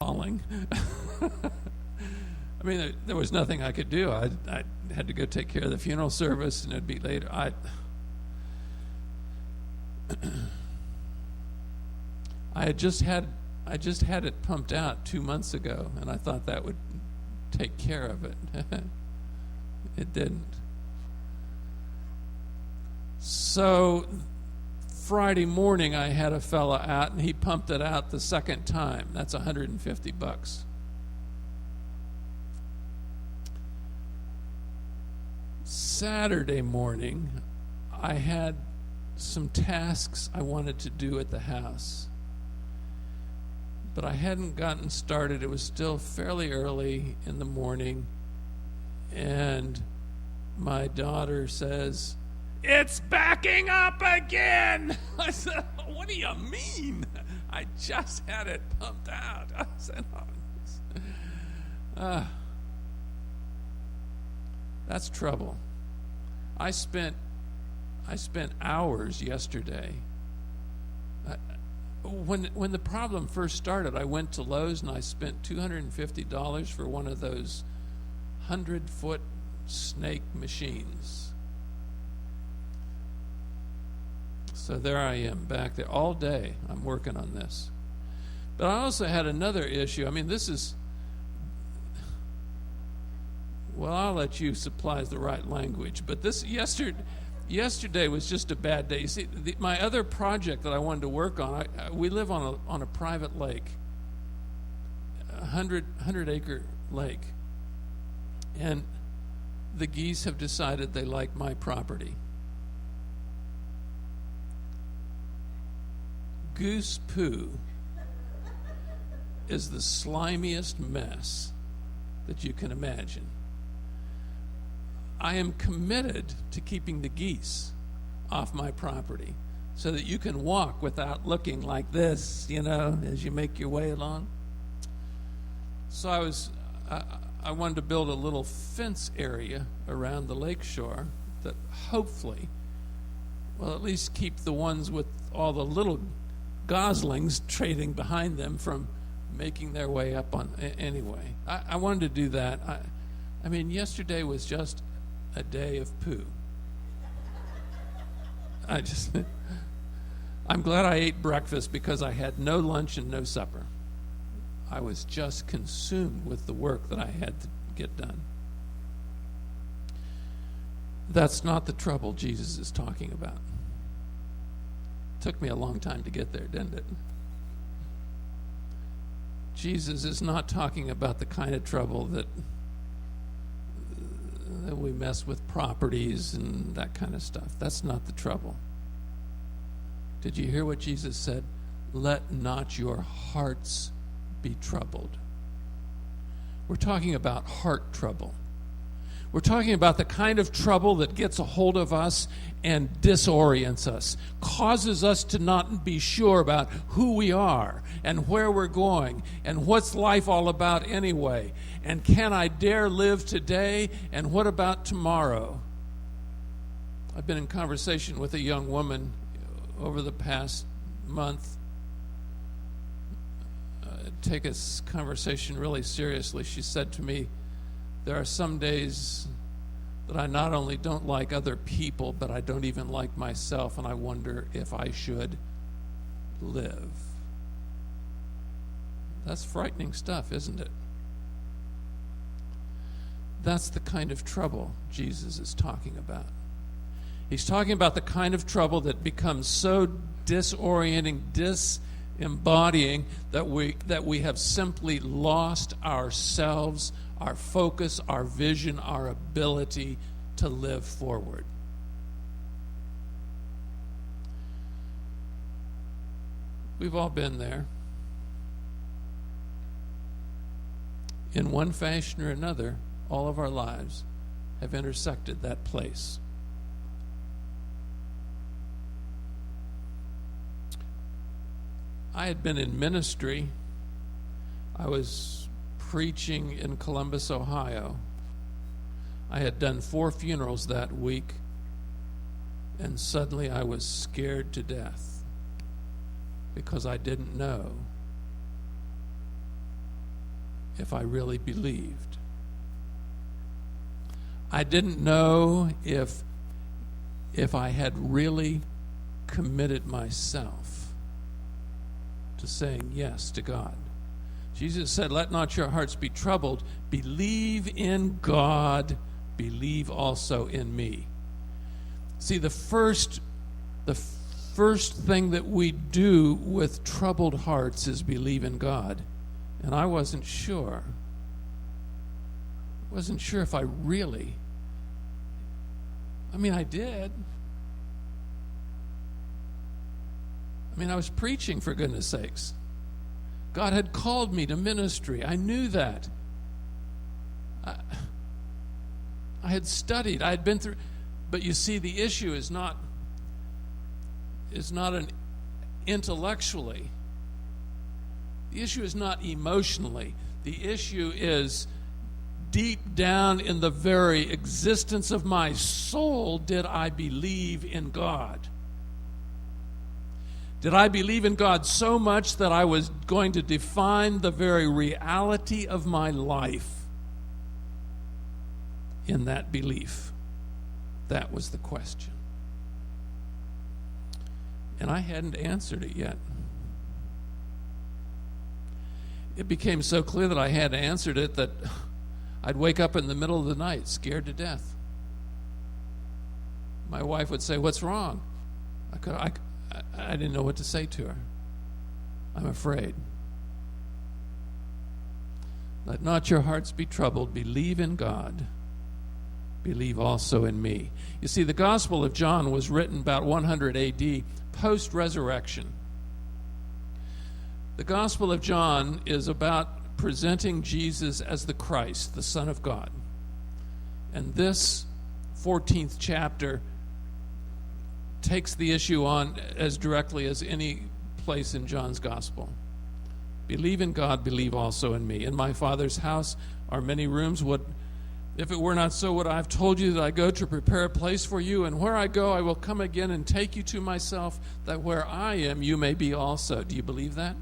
falling. I mean, there was nothing I could do. I had to go take care of the funeral service, and it'd be later. I just had it pumped out 2 months ago, and I thought that would take care of it. It didn't. So Friday morning, I had a fella out, and he pumped it out the second time. That's $150. Saturday morning, I had some tasks I wanted to do at the house, but I hadn't gotten started. It was still fairly early in the morning, and my daughter says, "It's backing up again." I said, "What do you mean? I just had it pumped out." I said, that's trouble. I spent hours yesterday. When the problem first started, I went to Lowe's and I spent $250 for one of those 100-foot snake machines. So there I am back there all day. I'm working on this. But I also had another issue. I mean, well, I'll let you supply the right language. But this yesterday was just a bad day. You see, my other project that I wanted to work on, we live on a private lake, 100-acre lake. And the geese have decided they like my property. Goose poo is the slimiest mess that you can imagine. I am committed to keeping the geese off my property so that you can walk without looking like this, as you make your way along. So I wanted to build a little fence area around the lake shore that hopefully will at least keep the ones with all the little goslings trading behind them from making their way up on. Anyway, I wanted to do that. I mean, yesterday was just a day of poo. I'm glad I ate breakfast because I had no lunch and no supper. I was just consumed with the work that I had to get done. That's not the trouble Jesus is talking about. Took me a long time to get there, didn't it? Jesus is not talking about the kind of trouble that we mess with properties and that kind of stuff. That's not the trouble. Did you hear what Jesus said? Let not your hearts be troubled. We're talking about heart trouble. We're talking about the kind of trouble that gets a hold of us and disorients us, causes us to not be sure about who we are and where we're going and what's life all about anyway, and can I dare live today, and what about tomorrow? I've been in conversation with a young woman over the past month. Take this conversation really seriously. She said to me, there are some days that I not only don't like other people, but I don't even like myself, and I wonder if I should live. That's frightening stuff, isn't it? That's the kind of trouble Jesus is talking about. He's talking about the kind of trouble that becomes so disorienting, disembodying, that we have simply lost ourselves, our focus, our vision, our ability to live forward. We've all been there. In one fashion or another, all of our lives have intersected that place. I had been in ministry. I was preaching in Columbus, Ohio. I had done 4 funerals that week, and suddenly I was scared to death because I didn't know if I really believed. I didn't know if I had really committed myself to saying yes to God. Jesus said, "Let not your hearts be troubled. Believe in God. Believe also in me." See, the first thing that we do with troubled hearts is believe in God. And I wasn't sure. If I really. I did. I was preaching, for goodness sakes. God had called me to ministry. I knew that. I had studied. I had been through. But you see, the issue is not an intellectually. The issue is not emotionally. The issue is deep down in the very existence of my soul, did I believe in God? Did I believe in God so much that I was going to define the very reality of my life in that belief? That was the question. And I hadn't answered it yet. It became so clear that I had answered it that I'd wake up in the middle of the night scared to death. My wife would say, "What's wrong?" I didn't know what to say to her. I'm afraid. Let not your hearts be troubled. Believe in God. Believe also in me. You see, the Gospel of John was written about 100 AD, post-resurrection. The Gospel of John is about presenting Jesus as the Christ, the Son of God. And this 14th chapter takes the issue on as directly as any place in John's Gospel. Believe in God, believe also in me. In my Father's house are many rooms. If it were not so, would I have told you that I go to prepare a place for you? And where I go, I will come again and take you to myself, that where I am, you may be also. Do you believe that?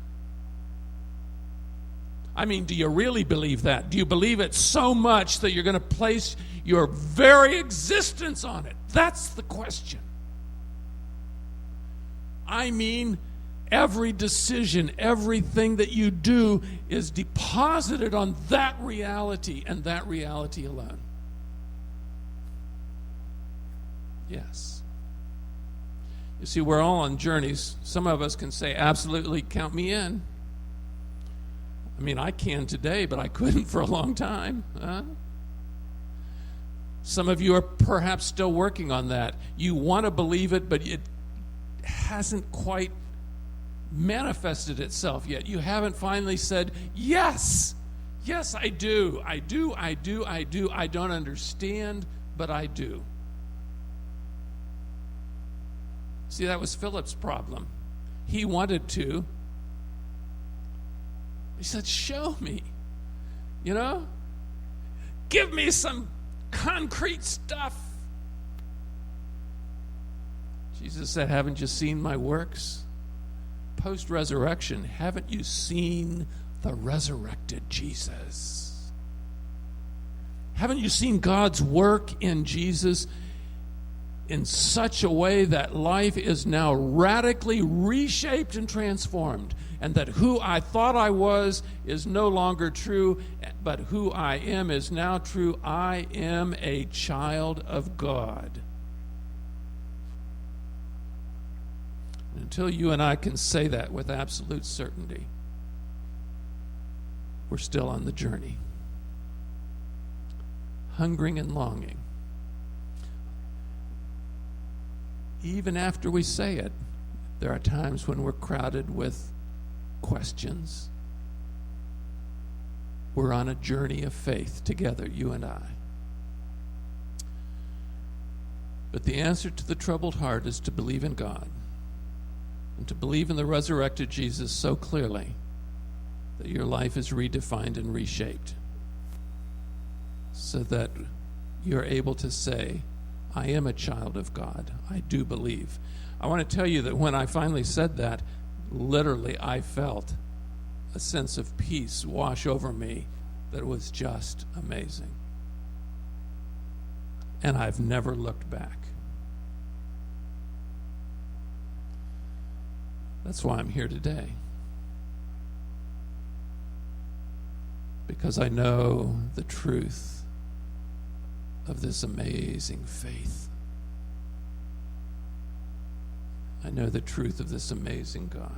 Do you really believe that? Do you believe it so much that you're going to place your very existence on it? That's the question. Every decision, everything that you do is deposited on that reality and that reality alone. Yes. You see, we're all on journeys. Some of us can say, absolutely, count me in. I can today, but I couldn't for a long time. Some of you are perhaps still working on that. You want to believe it, but it hasn't quite manifested itself yet. You haven't finally said, yes, I do. I don't understand, but I do. See, that was Philip's problem. He wanted to. He said, show me. Give me some concrete stuff. Jesus said, haven't you seen my works? Post-resurrection, haven't you seen the resurrected Jesus? Haven't you seen God's work in Jesus in such a way that life is now radically reshaped and transformed, and that who I thought I was is no longer true, but who I am is now true? I am a child of God. Until you and I can say that with absolute certainty, we're still on the journey, hungering and longing. Even after we say it, there are times when we're crowded with questions. We're on a journey of faith together, you and I. But the answer to the troubled heart is to believe in God and to believe in the resurrected Jesus so clearly that your life is redefined and reshaped so that you're able to say, I am a child of God. I do believe. I want to tell you that when I finally said that, literally I felt a sense of peace wash over me that was just amazing. And I've never looked back. That's why I'm here today. Because I know the truth of this amazing faith. I know the truth of this amazing God.